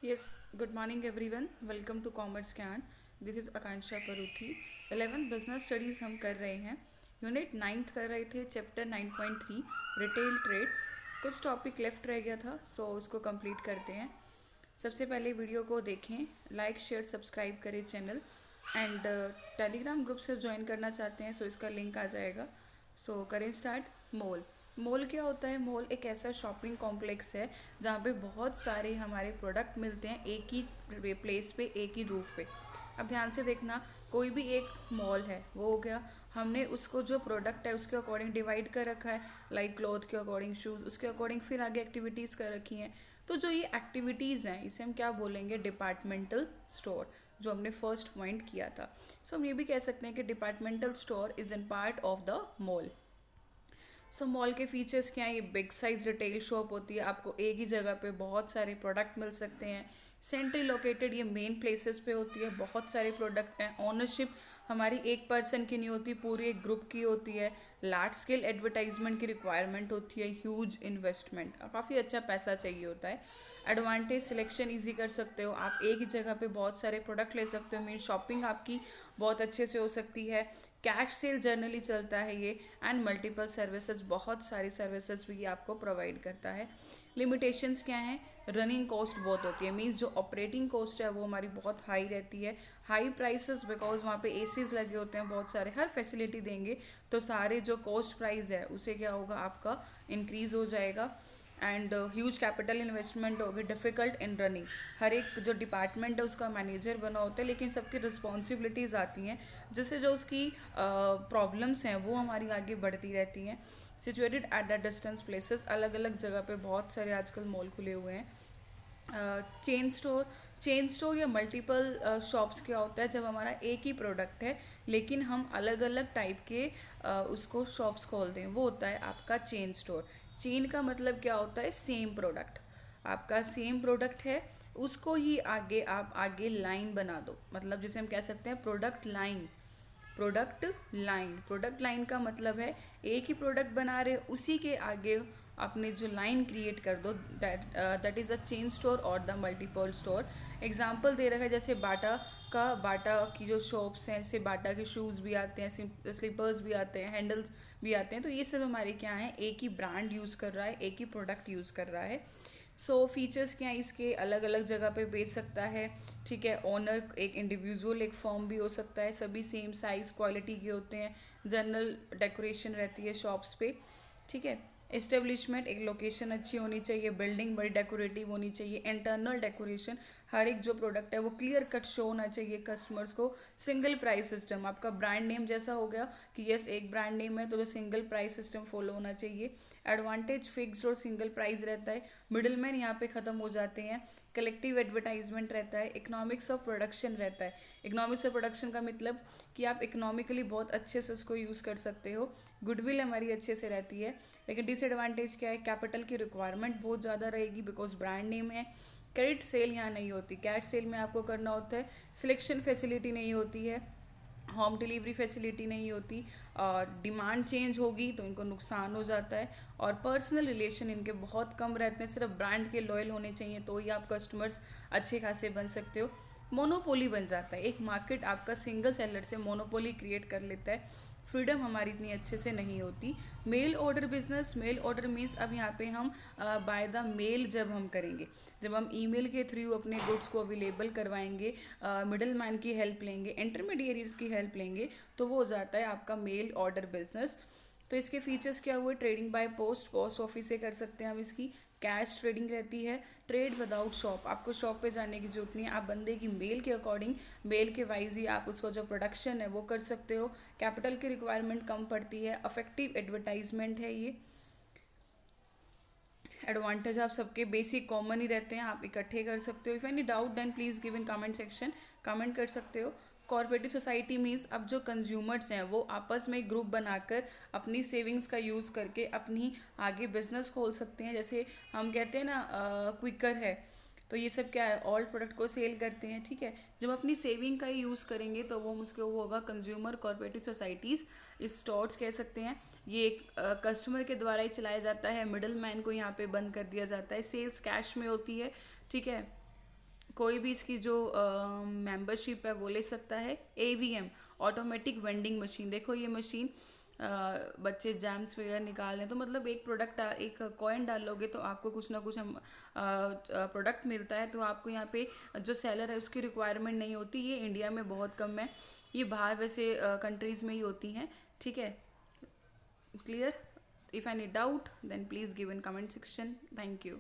Yes, good morning everyone. Welcome to Commerce Can. This is Akansha Paruthi. 11 business studies हम कर रहे हैं. Unit 9th कर रहे थे. Chapter 9.3 retail trade. कुछ टॉपिक लेफ्ट रह गया था, सो उसको कंप्लीट करते हैं. सबसे पहले वीडियो को देखें, लाइक शेयर सब्सक्राइब करें चैनल एंड टेलीग्राम ग्रुप से ज्वाइन करना चाहते हैं सो इसका लिंक आ जाएगा. सो करें स्टार्ट. मॉल. मॉल क्या होता है? मॉल एक ऐसा शॉपिंग कॉम्प्लेक्स है जहाँ पे बहुत सारे हमारे प्रोडक्ट मिलते हैं एक ही प्लेस पे, एक ही रूफ पे. अब ध्यान से देखना, कोई भी एक मॉल है, वो हो गया. हमने उसको जो प्रोडक्ट है उसके अकॉर्डिंग डिवाइड कर रखा है, लाइक क्लॉथ के अकॉर्डिंग, शूज़ उसके अकॉर्डिंग, फिर आगे एक्टिविटीज़ कर रखी हैं. तो जो ये एक्टिविटीज़ हैं इसे हम क्या बोलेंगे? डिपार्टमेंटल स्टोर, जो हमने फर्स्ट पॉइंट किया था. सो हम ये भी कह सकते हैं कि departmental store is an part of the mall. So mall के फीचर्स क्या हैं? ये बिग साइज रिटेल शॉप होती है, आपको एक ही जगह पे बहुत सारे प्रोडक्ट मिल सकते हैं. सेंट्रली लोकेटेड, ये मेन प्लेसेस पे होती है, बहुत सारे प्रोडक्ट हैं. ओनरशिप हमारी एक पर्सन की नहीं होती, पूरी एक ग्रुप की होती है. लार्ज स्केल एडवर्टाइजमेंट की रिक्वायरमेंट होती है, ह्यूज इन्वेस्टमेंट, काफ़ी अच्छा पैसा चाहिए होता है. एडवांटेज, सिलेक्शन ईजी कर सकते हो आप, एक ही जगह पे बहुत सारे प्रोडक्ट ले सकते हो, मीन शॉपिंग आपकी बहुत अच्छे से हो सकती है. कैश सेल जर्नली चलता है ये. एंड मल्टीपल सर्विसेज, बहुत सारी सर्विसेज भी ये आपको प्रोवाइड करता है. लिमिटेशंस क्या हैं? रनिंग कॉस्ट बहुत होती है, मीन्स जो ऑपरेटिंग कॉस्ट है वो हमारी बहुत हाई रहती है. हाई प्राइसेस बिकॉज वहाँ पे एसीज लगे होते हैं बहुत सारे, हर फैसिलिटी देंगे तो सारे जो कॉस्ट प्राइस है उसे क्या होगा, आपका इंक्रीज़ हो जाएगा. एंड ह्यूज कैपिटल इन्वेस्टमेंट होगी. डिफ़िकल्ट इन रनिंग, हर एक जो डिपार्टमेंट है उसका मैनेजर बना होता है, लेकिन सबकी रिस्पॉन्सिबिलिटीज़ आती हैं जिससे जो उसकी प्रॉब्लम्स हैं वो हमारी आगे बढ़ती रहती हैं. Situated at the distance places, अलग अलग जगह पे बहुत सारे आजकल मॉल खुले हुए हैं. Chain store. चेन स्टोर या मल्टीपल शॉप्स क्या होता है? जब हमारा एक ही प्रोडक्ट है लेकिन हम अलग अलग टाइप के उसको शॉप्स खोल दें, वो होता है आपका चेन स्टोर. चेन का मतलब क्या होता है? सेम प्रोडक्ट, आपका सेम प्रोडक्ट है, उसको ही आगे आप आगे लाइन बना दो, मतलब जिसे हम कह सकते हैं product line. Product line, product line का मतलब है एक ही प्रोडक्ट बना रहे, उसी के आगे अपने जो लाइन क्रिएट कर दो, that is a chain store और द मल्टीपल स्टोर. एग्जाम्पल दे रखा है जैसे बाटा का, बाटा की जो शॉप्स हैं, जैसे बाटा के शूज़ भी आते हैं, स्लीपर्स भी आते हैं, हैंडल्स भी आते हैं. तो ये सब हमारे क्या हैं? एक ही ब्रांड यूज़ कर रहा है, एक ही प्रोडक्ट यूज़ कर रहा है. सो फीचर्स क्या है इसके? अलग अलग जगह पे बेच सकता है, ठीक है. ओनर एक इंडिविजुअल, एक फर्म भी हो सकता है, सभी सेम साइज़ क्वालिटी के होते हैं. जनरल डेकोरेशन रहती है शॉप्स पे, ठीक है. एस्टेब्लिशमेंट, एक लोकेशन अच्छी होनी चाहिए, बिल्डिंग बड़ी डेकोरेटिव होनी चाहिए. इंटरनल डेकोरेशन, हर एक जो प्रोडक्ट है वो क्लियर कट शो होना चाहिए कस्टमर्स को. सिंगल प्राइस सिस्टम, आपका ब्रांड नेम जैसा हो गया कि यस एक ब्रांड नेम है तो जो सिंगल प्राइस सिस्टम फॉलो होना चाहिए. एडवांटेज, फिक्स्ड और सिंगल प्राइस रहता है, मिडिल मैन यहाँ पे ख़त्म हो जाते हैं. कलेक्टिव एडवर्टाइजमेंट रहता है. इकोनॉमिक्स ऑफ प्रोडक्शन रहता है. इकोनॉमिक्स ऑफ प्रोडक्शन का मतलब कि आप इकोनॉमिकली बहुत अच्छे से उसको यूज़ कर सकते हो. गुडविल हमारी अच्छे से रहती है. लेकिन डिसएडवांटेज क्या है? कैपिटल की रिक्वायरमेंट बहुत ज़्यादा रहेगी बिकॉज ब्रांड नेम है. क्रेडिट सेल यहाँ नहीं होती, कैश सेल में आपको करना होता है. सिलेक्शन फैसिलिटी नहीं होती है, होम डिलीवरी फैसिलिटी नहीं होती, और डिमांड चेंज होगी तो इनको नुकसान हो जाता है. और पर्सनल रिलेशन इनके बहुत कम रहते हैं, सिर्फ ब्रांड के लॉयल होने चाहिए तो ही आप कस्टमर्स अच्छे खासे बन सकते हो. मोनोपोली बन जाता है, एक मार्केट आपका सिंगल सेलर से मोनोपोली क्रिएट कर लेता है. फ्रीडम हमारी इतनी अच्छे से नहीं होती. Mail order business, mail order means अब यहाँ पे हम बाय द मेल जब हम करेंगे, जब हम ईमेल के थ्रू अपने गुड्स को अवेलेबल करवाएंगे, मिडल मैन की हेल्प लेंगे, इंटरमीडिएट्स की हेल्प लेंगे, तो वो हो जाता है आपका मेल ऑर्डर बिजनेस. तो इसके फीचर्स क्या हुए? Trading by post, post office से कर सकते हैं हम इसकी. कैश ट्रेडिंग रहती है. ट्रेड विदाउट शॉप, आपको शॉप पे जाने की जरूरत नहीं है, आप बंदे की मेल के अकॉर्डिंग, मेल के वाइज ही आप उसका जो प्रोडक्शन है वो कर सकते हो. कैपिटल की रिक्वायरमेंट कम पड़ती है. अफेक्टिव एडवर्टाइजमेंट है ये. एडवांटेज आप सबके बेसिक कॉमन ही रहते हैं, आप इकट्ठे कर सकते हो. If any doubt then please give in comment section, comment कर सकते हो. कॉर्पोरेटिव सोसाइटी मीन्स अब जो कंज्यूमर्स हैं वो आपस में ग्रुप बनाकर अपनी सेविंग्स का यूज़ करके अपनी आगे बिजनेस खोल सकते हैं. जैसे हम कहते हैं ना क्विकर है, तो ये सब क्या है? ओल्ड प्रोडक्ट को सेल करते हैं, ठीक है. जब अपनी सेविंग का ही यूज़ करेंगे तो वो उसको वो होगा कंज्यूमर कॉर्पोरेटिव सोसाइटीज़. स्टोर्स कह सकते हैं. ये एक कस्टमर के द्वारा ही चलाया जाता है, मिडल मैन को यहाँ पे बंद कर दिया जाता है. सेल्स कैश में होती है, ठीक है. कोई भी इसकी जो मेंबरशिप है वो ले सकता है। AVM, automatic vending machine. देखो ये मशीन, बच्चे जैम्स वगैरह निकाल रहे हैं, तो मतलब एक प्रोडक्ट, एक कॉइन डालोगे तो आपको कुछ ना कुछ हम प्रोडक्ट मिलता है। तो आपको यहाँ पे जो सेलर है उसकी रिक्वायरमेंट नहीं होती। ये इंडिया में बहुत कम है, ये बाहर वैसे कंट्रीज़ में ही होती हैं। ठीक है, clear? If any doubt then please give in comment section. Thank you.